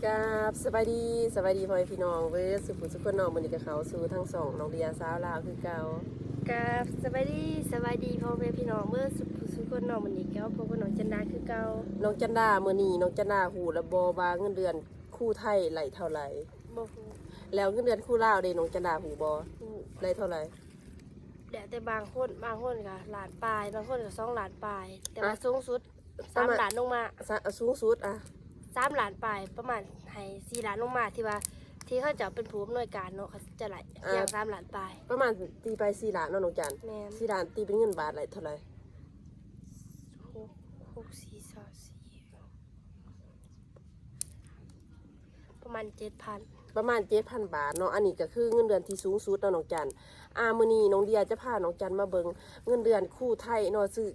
กับสบายดีพ่อแม่พี่น้องเว้ยสุขคนน้องมื้อนี้ก็เขาสู่ทั้งสองน้องเดียสาวลาวคือเก่ากับสบายดีพ่อแม่พี่น้องเมื่อสุขคนน้องมื้อนี้ก็พบกับน้องจันดาคือเก่าน้องจันดามื้อนี้น้องจันดาฮู้แล้วบ่ว่าเงินเดือนครูไทยไหลเท่าไหร่บ่ฮู้แล้วเงินเดือนครูลาวเด้น้องจันดาฮู้บ่ไหลเท่าไหร่แต่บางคนก็ล้านปลายบางคนก็2ล้านปลายแต่ว่าสูงสุด3ล้านลงมาสูงสุด3ล้านปลายประมาณให้4ล้านลงมาที่เขาจะเป็นผู้อำนวยการเนาะเขาจะไหลอย่าง3ล้านปลายประมาณตีไป4ล้านเนาะน้องจัน4ล้านตีเป็นเงินบาทไหลเท่าไหร่ประมาณ 7,000 บาทเนาะอันนี้ก็คือเงินเดือนที่สูงสุดเนาะน้องจันมื้อนี้น้องเดียจะพาน้องจันมาเบิ่งเงินเดือนครูไทยเนาะซึ่ง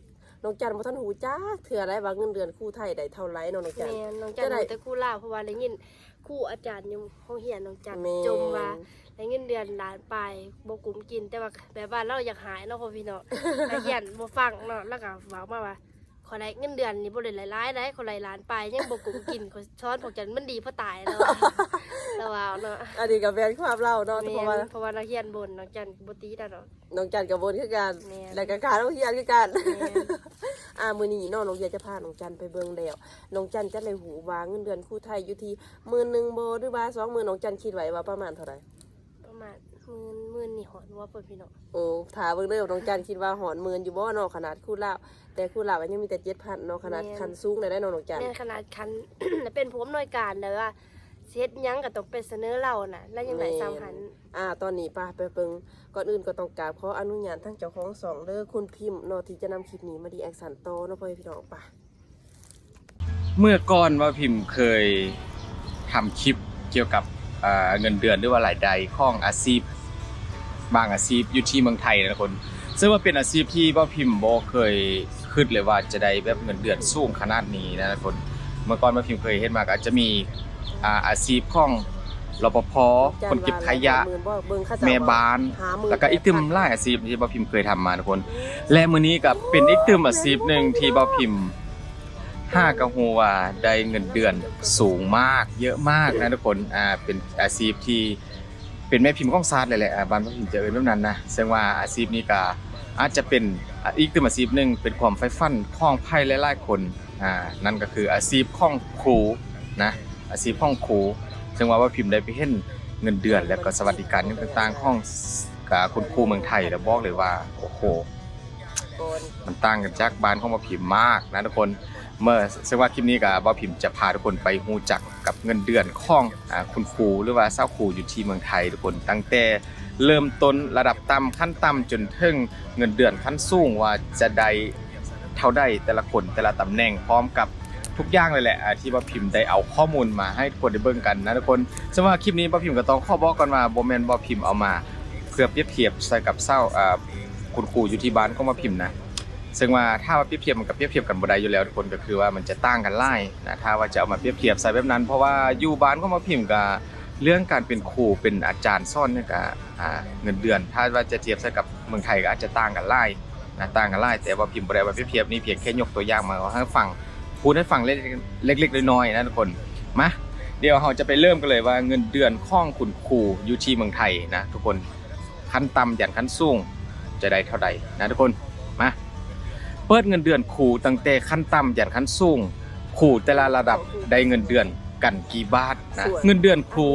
น้องจันบ่ทันหูจักเทื่ออะไรว่าเงินเดือนครูไทยได้เท่าไหร่น้องจันน้องจันได้แต่ครูลาวเพราะว่าได้ยินครูอาจารย์อยู่ห้องเรียนน้องจันจมว่าได้เงินเดือนล้านปลายบ่กุ้มกินแต่ว่าแบบว่าเราอยากหายเนาะพ่อพี่เนาะได้เรียนบ่ฟังเนาะแล้วก็เว้ามาว่าขอได้เงินเดือนนี่บ่ได้หลายๆได้ขอได้ล้านปลายยังบ่กุ้มกินขอช้อนพวกจันมันดีเพราะตายแล้วแล้วว่าเนาะอันนี้ก็แม่นความเล่าเนาะเพราะว่านักเรียนบ่นน้องจันบ่ตีได้เนาะน้องจันก็บ่นคือกันแล้วก็การโรงเรียนคือกันมื้อนี้น้องเดียจะพาน้องจันไปเบิ่งแล้วน้องจันจะเลยหูว่าเงินเดือนครูไทยอยู่ที่10,000บ่หรือว่า20,000น้องจันคิดไว้ว่าประมาณเท่าไหร่ประมาณ10,000นี่หอนว่าเพิ่นพี่น้องโอ้ถ้าเบิ่งเด้อน้องจันคิดว่าหอน10,000อยู่บ่เนาะขนาดครูลาวแต่ครูลาวยังมีแต่ 7,000 เนาะขนาดคันสูงได้น้องจันแม่นขนาดคัน เป็นผู้อำนวยการแล้วว่าเฮ็ดหยังก็ต้องไปเสนอเราน่ะแล้วยังได้3,000ตอนนี้ไปเบิ่งก่อนอื่นก็ต้องกราบขออนุญาตทั้งเจ้าของสองเด้อคุณพิมพ์เนาะที่จะนำคลิปนี้มารีแอคชั่นต่อเนาะพ่อพี่น้องป่ะเมื่อก่อนว่าพิมพ์เคยทำคลิปเกี่ยวกับเงินเดือนหรือว่ารายได้ของอาชีพบางอาชีพอยู่ที่เมืองไทยนะคนซึ่งว่าเป็นอาชีพที่ว่าพิมพ์บ่เคยคิดเลยว่าจะได้แบบเงินเดือนสูงขนาดนี้นะคนเมื่อก่อนว่าพิมพ์เคยเห็นมาก็จะมีอาชีพของรปภคนเก็บขยะแม่บ้านแล้วก็อีกตึมหลายอาชีพที่บ่พิมพ์เคยทำมาทุกคนและมื้อนี้ก็เป็นอีกตึมอาชีพนึงที่บ่พิมพ์กะฮู้ว่าได้เงินเดือนสูงมากเยอะมากนะทุกคนเป็นอาชีพที่เป็นแม่พิมพ์ของศาสตร์เลยแหละบ้านบ่พิมพ์จะเอิ้นแบบนั้นนะซึ่งว่าอาชีพนี้ก็อาจจะเป็นอีกตึมอาชีพนึงเป็นความใฝ่ฝันของใครหลายๆคนนั่นก็คืออาชีพของครูนะอาชีพของครูซึ่งว่าพิมพ์ได้ไปเห็นเงินเดือนและก็สวัสดิการต่างๆของคุณครูเมืองไทยแล้วบอกเลยว่าโอ้โหมันต่างกันจากบ้านของพิมพ์มากนะทุกคนเมื่อซึ่งว่าคลิปนี้ก็พิมพ์จะพาทุกคนไปรู้จักกับเงินเดือนของคุณครูหรือว่าเจ้าครูอยู่ที่เมืองไทยทุกคนตั้งแต่เริ่มต้นระดับต่ำขั้นต่ำจนถึงเงินเดือนขั้นสูงว่าจะได้เท่าใดแต่ละคนแต่ละตำแหน่งพร้อมกับทุกอย่างเลยแหละที่ว่าพิมพ์ได้เอาข้อมูลมาให้ทุกคนได้เบิ่งกันนะทุกคนซึ่งว่าคลิปนี้พิมพ์ก็ต้องขอบอกก่อนว่าบ่แม่นพิมพ์เอามาเพื่อเปรียบเทียบใส่กับเจ้าคุณครูอยู่ที่บ้านของพิมพ์นะซึ่งว่าถ้าว่าเปรียบเทียบมันกับเปรียบเทียบกันบ่ได้อยู่แล้วทุกคนก็คือว่ามันจะต่างกันหลายนะถ้าว่าจะเอามาเปรียบเทียบใส่แบบนั้นเพราะว่าอยู่บ้านของพิมพ์ก็เรื่องการเป็นครูเป็นอาจารย์สอนเนี่ยก็เงินเดือนถ้าว่าจะเทียบใส่กับเมืองไทยก็อาจจะต่างกันหลายนะต่างกันหลายแต่ว่าพิมพ์บ่ได้ว่าเปรียบเทียบนี่เพียงแค่ยกตัวอย่างมาให้ฟังพูดให้ฟังเล็กๆน้อยๆนะทุกคนมาเดี๋ยวเราจะไปเริ่มกันเลยว่าเงินเดือนของคุณครูอยู่ที่เมืองไทยนะทุกคนขั้นต่ำยันขั้นสูงจะได้เท่าใดนะทุกคนมาเปิดเงินเดือนครูตั้งแต่ขั้นต่ำยันขั้นสูงครูแต่ละระดับได้เงินเดือนกันกี่บาทนะเงินเดือนครู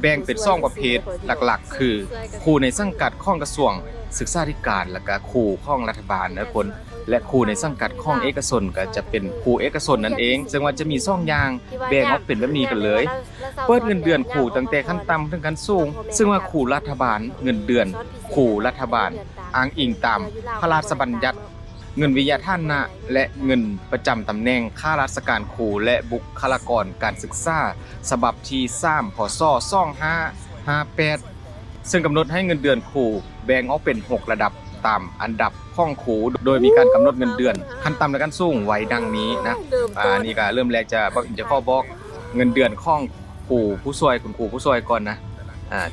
แบ่งเป็น2ประเภทหลักๆคือครูในสังกัดของกระทรวงศึกษาธิการและก็ครูของรัฐบาลนะทุกคนและครูในสังกัดของเอกชนก็จะเป็นครูเอกชนนั่นเองซึ่งว่าจะมี2อย่างแบ่งออกเป็นแบบนี้กันเลยเปิดเงินเดือนครูตั้งแต่ขั้นต่ำถึงขั้นสูงซึ่งว่าครูรัฐบาลเงินเดือนครูรัฐบาลอ้างอิงตามพระราชบัญญัติเงินวิทยาทานนะและเงินประจำตำแหน่งข้าราชการครูและบุคลากรการศึกษาฉบับที่3 พ.ศ. 2558ซึ่งกำหนดให้เงินเดือนครูแบ่งออกเป็น6ระดับตามอันดับของครูโดยมีการกำหนดเงินเดือนขั้นต่ำและขั้นสูงไว้ดังนี้นะนี่ก็เริ่มแรกจะข้อบอกเงินเดือนของครูผู้ช่วยคุณครูผู้ช่วยก่อนนะ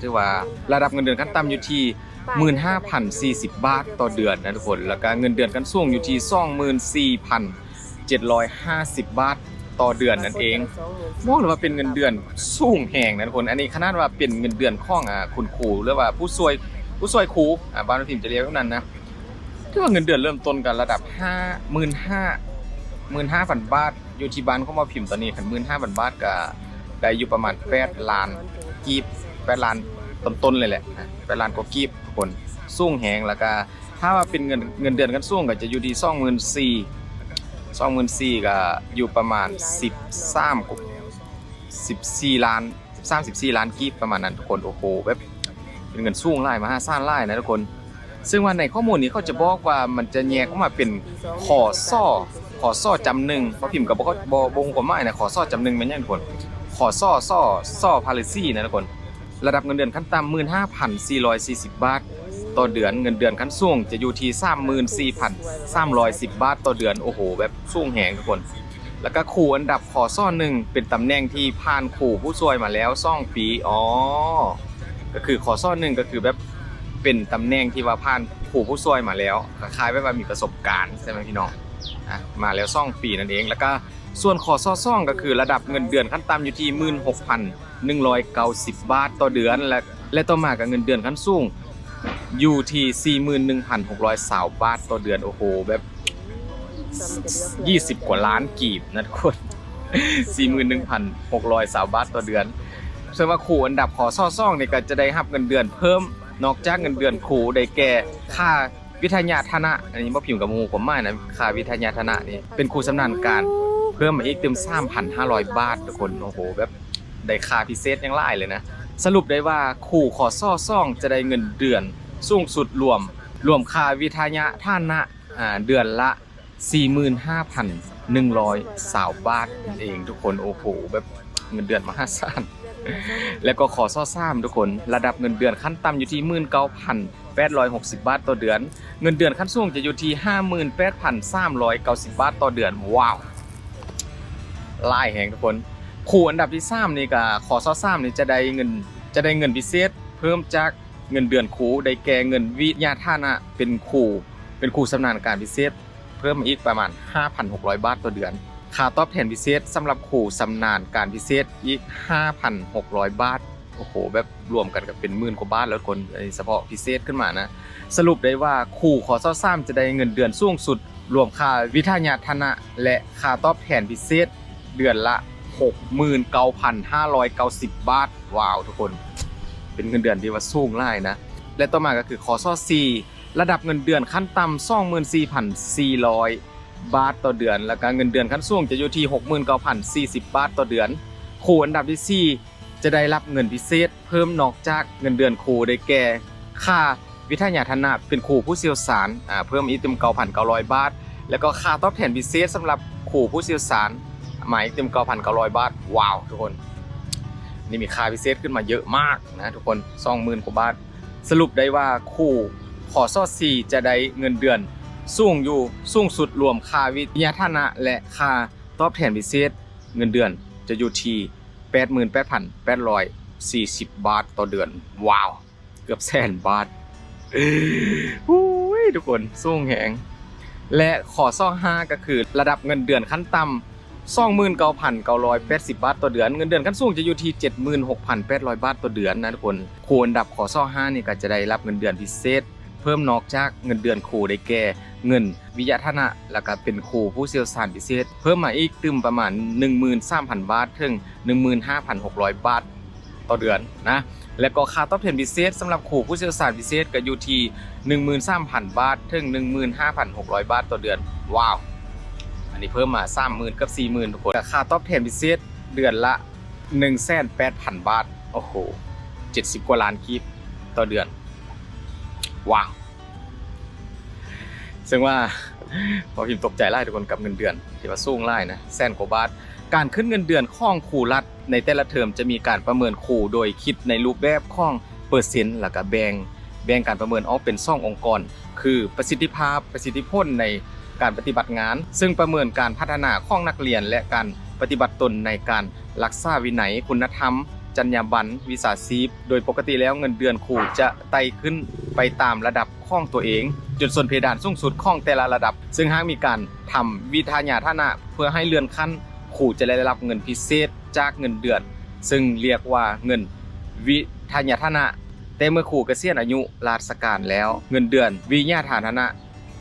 ถือว่าระดับเงินเดือนขั้นต่ำอยู่ที่ 15,040 บาทต่อเดือนนะทุกคนแล้วก็เงินเดือนขั้นสูงอยู่ที่ 24,750 บาท ต่อเดือนนั่นเองบอกเลยว่าเป็นเงินเดือนสูงแหงนะทุกคนอันนี้ขนาดว่าเป็นเงินเดือนของคุณครูหรือว่าผู้ช่วยครูบ้านพิมพ์จะเรียกเท่านั้นนะที่ว่าเงินเดือนเริ่มต้นกันระดับ 15,000 บาทอยู่ที่บ้านเขามาพิมพ์ตอนนี้คัน 15,000 บาทก็ได้อยู่ประมาณ8 ล้านกีบ8 ล้านต้นๆเลยแหละ8 ล้านกว่ากีบทุกคนสูงแหงแล้วก็ถ้าว่าเป็นเงินเดือนกันสูงก็จะอยู่ที่24,000ก็อยู่ประมาณ14 ล้าน14 ล้านกีบประมาณนั้นทุกคนโอ้โหแบบเป็นเงินสูงหลายมหาศาลหลายนะทุกคนซึ่งว่าในข้อมูลนี้เขาจะบอกว่ามันจะแยกออกมาเป็นขอซ่อจำหนึ่งเพราะพิมพ์กับบ่งกว่าไม้นะขอซ่อจำหนึ่งมันยังทุกคนขอซ่อพาลิซี่นะทุกคนระดับเงินเดือนขั้นต่ำ 15,440 บาทต่อเดือนเงินเดือนขั้นสูงจะอยู่ที่ 34,310 บาทต่อเดือนโอ้โหแบบสูงแหงทุกคนแล้วก็ครูอันดับขอซ่อหนึ่งเป็นตำแหน่งที่ผ่านครูผู้ช่วยมาแล้ว2 ปีก็คือขอซ่อหนึ่งก็คือแบบเป็นตำแหน่งที่ว่าผ่านครูผู้ช่วยมาแล้วคล้ายๆว่ามีประสบการณ์ใช่ไหมพี่น้องมาแล้ว2 ปีนั่นเองแล้วก็ส่วนขอซ่อก็คือระดับเงินเดือนขั้นต่ำอยู่ที่ 16,190 บาทต่อเดือนและต่อมากับเงินเดือนขั้นสูงอยู่ที่ 41,620 บาทต่อเดือนโอ้โหแบบ20 กว่าล้านกีบนะทุกคน 41,620 บาทต่อเดือนซึ่งว่าครูอันดับขอซ่อเนี่ยก็จะได้รับเงินเดือนเพิ่มนอกจากเงินเดือนครูได้แก่ค่าวิทยาทนะอันนี้บ่พิมพ์กับหมู่ผมไม่นะค่าวิทยาทนะนี่เป็นครูชำนาญการเพิ่มมาอีกเต็ม 3,500 บาททุกคนโอ้โหแบบได้ค่าพิเศษยังหลายเลยนะสรุปได้ว่าครูขอซ่อจะได้เงินเดือนสูงสุดรวมค่าวิทยาทนะเดือนละ 45,120 บาทนั่นเองทุกคนโอ้โหแบบเงินเดือนมหาศาลแล้วก็ขอทุกคนระดับเงินเดือนขั้นต่ำอยู่ที่ 19,860 บาทต่อเดือนเงินเดือนขั้นสูงจะอยู่ที่ 58,390 บาทต่อเดือนว้าวหลายแห่งทุกคนครูอันดับที่3นี่ก็ขอนี่จะได้เงินพิเศษเพิ่มจากเงินเดือนครูได้แก่เงินวิทยาทนะเป็นครูชำนาญการพิเศษเพิ่มมาอีกประมาณ 5,600 บาทต่อเดือนค่าตอบแทนพิเศษสำหรับครูชำนาญการพิเศษอีก 5,600 บาทโอ้โหแบบรวมกันกับเป็น10,000 กว่าบาทแล้วคนเฉพาะพิเศษขึ้นมานะสรุปได้ว่าครูขอจะได้เงินเดือนสูงสุดรวมค่าวิทยาทนะและค่าตอบแทนพิเศษเดือนละ 69,590 บาทว้าวทุกคนเป็นเงินเดือนที่ว่าสูงหลายนะและต่อมาก็คือขอ4ระดับเงินเดือนขั้นต่ำ 24,400 บาทต่อเดือนแล้วก็เงินเดือนขั้นสูงจะอยู่ที่ 69,040 บาทต่อเดือนครูอันดับที่4จะได้รับเงินพิเศษเพิ่มนอกจากเงินเดือนครูได้แก่ค่าวิทยาทนะเป็นครูผู้เชี่ยวชาญเพิ่มอีกเต็ม 9,900 บาทแล้วก็ค่าตอบแทนพิเศษสำหรับครูผู้เชี่ยวชาญหมายเต็ม 9,900 บาทว้าวทุกคนนี่มีค่าพิเศษขึ้นมาเยอะมากนะทุกคน 20,000 กว่าบาทสรุปได้ว่าครูขอ4จะได้เงินเดือนสูงสุดรวมค่าวิทยาทนะและค่าตอบแทนพิเศษเงินเดือนจะอยู่ที่ 88,840 บาทต่อเดือนว้าวเกือบ100,000 บาททุกคนสูงแหงและขอ5ก็คือระดับเงินเดือนขั้นต่ำ 29,980 บาทต่อเดือนเงินเดือนขั้นสูงจะอยู่ที่ 76,800 บาทต่อเดือนนะทุกคนครูอันดับขอ5นี่ก็จะได้รับเงินเดือนพิเศษเพิ่มนอกจากเงินเดือนครูได้แก่เงินวิทยาทนะแล้วก็เป็นครูผู้เชี่ยวชาญพิเศษเพิ่มมาอีกตึมประมาณ 13,000 บาทถึง 15,600 บาทต่อเดือนนะและก็ค่าตอบแทนพิเศษสำหรับครูผู้เชี่ยวชาญพิเศษก็อยู่ที่ 13,000 บาทถึง 15,600 บาทต่อเดือนว้าวอันนี้เพิ่มมา 30,000 กับ 40,000 ทุกคนค่าตอบแทนพิเศษเดือนละ 180,000 บาทโอ้โห70 กว่าล้านกีบต่อเดือนว้าวซึ่งว่าพอพิมพ์ตกใจไล่ทุกคนกับเงินเดือนที่ว่าสูงไล่นะ100,000 กว่าบาทการขึ้นเงินเดือนของครูรัฐในแต่ละเทอมจะมีการประเมินครูโดยคิดในรูปแบบของเปอร์เซ็นต์แล้วก็แบ่งการประเมินออกเป็น2องค์กรคือประสิทธิภาพประสิทธิผลในการปฏิบัติงานซึ่งประเมินการพัฒนาของนักเรียนและการปฏิบัติตนในการรักษาวินัยคุณธรรมจรรยาบรรณวิชาชีพโดยปกติแล้วเงินเดือนครูจะไต่ขึ้นไปตามระดับของตัวเองจนส่วนเพดานสูงสุดของแต่ละระดับซึ่งหากมีการทำวิทยาทนะเพื่อให้เลื่อนขั้น ครูจะได้รับเงินพิเศษจากเงินเดือนซึ่งเรียกว่าเงินวิทยาฐานะแต่เมื่อครูเกษียณอายุราชการแล้วเงินเดือนวิทยาฐานะ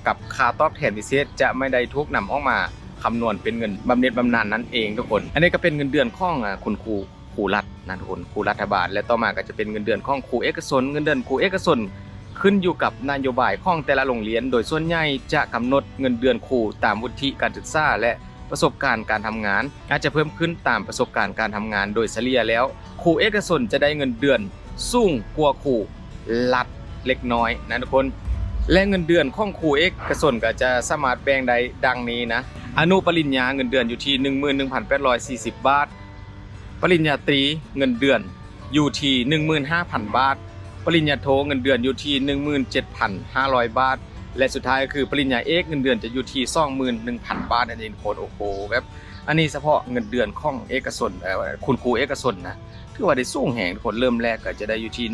กับค่าตอบแทนพิเศษจะไม่ได้ถูกนำออกมาคำนวณเป็นเงินบำเหน็จบำนาญนั่นเองทุกคนอันนี้ก็เป็นเงินเดือนของคุณครูรัฐนะทุกคนครูรัฐบาลและต่อมาก็จะเป็นเงินเดือนของครูเอกชนเงินเดือนครูเอกชนขึ้นอยู่กับนโยบายของแต่ละโรงเรียนโดยส่วนใหญ่จะกำหนดเงินเดือนครูตามวุฒิการศึกษาและประสบการณ์การทำงานอาจจะเพิ่มขึ้นตามประสบการณ์การทำงานโดยเฉลี่ยแล้วครูเอกชนจะได้เงินเดือนสูงกว่าครูรัฐเล็กน้อยนะทุกคนและเงินเดือนของครูเอกชนก็จะสามารถแบ่งได้ดังนี้นะอนุปริญญาเงินเดือนอยู่ที่ 11,840 บาทปริญญาตรีเงินเดือนอยู่ที่ 15,000 บาทปริญญาโทเงินเดือนอยู่ที่ 17,500 บาทและสุดท้ายก็คือปริญญาเอกเงินเดือนจะอยู่ที่ 21,000 บาทนั่นเองโอ้โหแบบอันนี้เฉพาะเงินเดือนของเอกชนคุณครูเอกชนนะถือว่าได้สูงแห่งคนเริ่มแรกก็จะได้อยู่ที่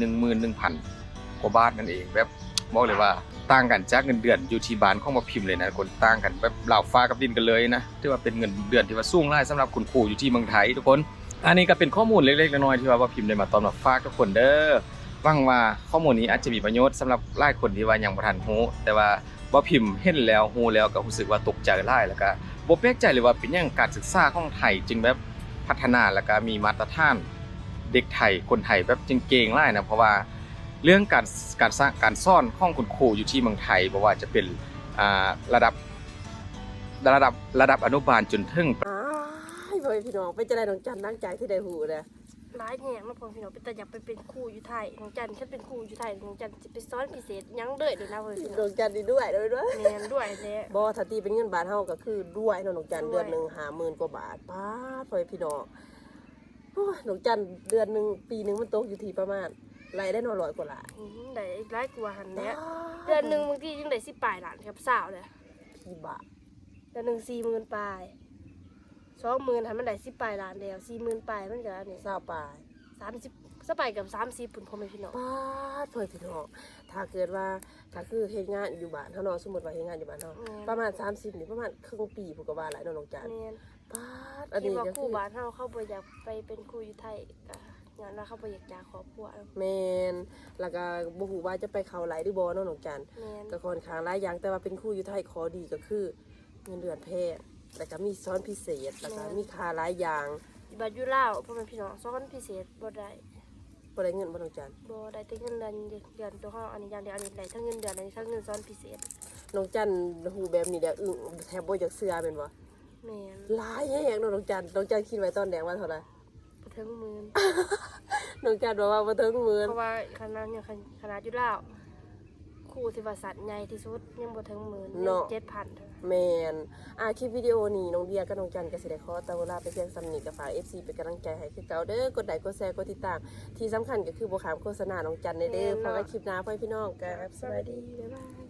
11,000 กว่าบาทนั่นเองแบบบอกเลยว่าต่างกันจากเงินเดือนอยู่ที่บ้านของมาพิมพ์เลยนะคนต่างกันแบบเหล่าฟ้ากับดินกันเลยนะถือว่าเป็นเงินเดือนที่ว่าสูงหลายสำหรับคุณครูอยู่ที่เมืองไทยทุกคนอันนี้ก็เป็นข้อมูลเล็กๆน้อยๆที่ว่าพิมพ์ได้มาตอนมาฝากทุกคนเด้อหวังว่าข้อมูลนี้อาจจะมีประโยชน์สำหรับหลายคนที่ว่ายังบ่ทันรู้แต่ว่าบ่พิมพ์เห็นแล้วรู้แล้วก็รู้สึกว่าตกใจหลายแล้วก็บ่แปลกใจเลยว่าเป็นหยังการศึกษาของไทยจึงแบบพัฒนาแล้วก็มีมาตรฐานเด็กไทยคนไทยแบบเก่งๆหลายนะเพราะว่าเรื่องการสอนของคุณครูอยู่ที่เมืองไทยบ่ว่าจะเป็นระดับอนุบาลจนถึง อ้ายพ่อแม่พี่น้องเป็นจะได้น้องจันตั้งใจที่ได้หูเลย หลายแห่งเนาะพ่อพี่น้องแต่อยากไปเป็นครูอยู่ไทยน้องจันฉันเป็นครูอยู่ไทยน้องจันสิไปสอนพิเศษหยังเด้อเด้อนะพ่อพี่น้ น้ อ อง งจันดีด้วยด้วย แม่นด้วยแท้ บ่ถ้าตีเป็นเงินบาทเฮาก็คือด้วยเนาะน้องจันเดือนหนึง50,000 กว่าบาทป๊าดพ่อแม่พี่น้องโอ้ยน้องจันเดือนหนึงปีหนึงมันตกอยู่ที่ประมาณรายได้น้อย100 กว่าล้าน ได้หลายกว่าหันแหละเดือนหนึงบางทียังได้10ปลายล้านครับสาวเลย พี่บาท เดือนหนึง40,000ปลาย20,000หันมันได้10ปลายล้านแล้ว40,000ปลายมันก็อันนี้ 20ปลาย 30สบายกับ30ปุ่นพ่อแม่พี่น้อง ป๊าดพ่อแม่พี่น้องถ้าเกิดว่าถ้าคือเฮ็ดงานอยู่บ้านเฮาเนาะสมมุติว่าเฮ็ดงานอยู่บ้านเฮาประมาณ30นี่ประมาณครึ่งปีผู้ก็ว่าหลายเนาะน้องจัน แม่น ป๊าดอัน คิด นี้ ว่า ก็ ครู คือ บ้านเฮาเขาบ่อยากไปเป็นครูอยู่ไทยก็งานว่าเขาบ่อยากจากครอบครัวเนาะ แม่นแล้วก็บ่ฮู้ว่าจะไปเข้าไหลหรือบ่เนาะน้องจัน แม่น ก็ค่อนข้างหลายอย่างแต่ว่าเป็นครูอยู่ไทยขอดีก็คือเงินเดือนแพงแล้วก็มีสอนพิเศษแล้วก็มีค่าหลายอย่าง บัดอยู่ลาวพ่อแม่พี่น้องสอนพิเศษบ่ได้ บ่ได้เงินบ่น้องจัน บ่ได้แต่เงินเดือนตัวเฮาอันนี้อย่างเดียวอันนี้ได้ทั้งเงินเดือนอันนี้ทั้งเงินสอนพิเศษ น้องจันฮู้แบบนี้เดี๋ยวแทบบ่อยากเชื่อแม่นบ่ แม่น หลายแฮงเนาะน้องจันคิดไว้ตอนแดงว่าเท่าไหร่ บ่ถึงหมื่น น้องจันบอกว่าบ่ถึงหมื่น เพราะว่าขนาดอยู่ลาวครูที่ว่าสัตว์ใหญ่ที่สุดยังบ่ถึงหมื่นยัง7,000เท่านั้น แม่นคลิปวิดีโอนี้น้องเดียกับน้องจันก็สิได้ขอตัวลาไปเพียงส่ำนี้ก็ฝาก FC เป็นกำลังใจให้คือเก่าเด้อกดไลค์กดแชร์กดติดตามที่สำคัญก็คือบ่ขามโฆษณาน้องจันเด้อพบกันคลิปหน้าพ่อพี่น้องกับสวัสดีบ๊ายบาย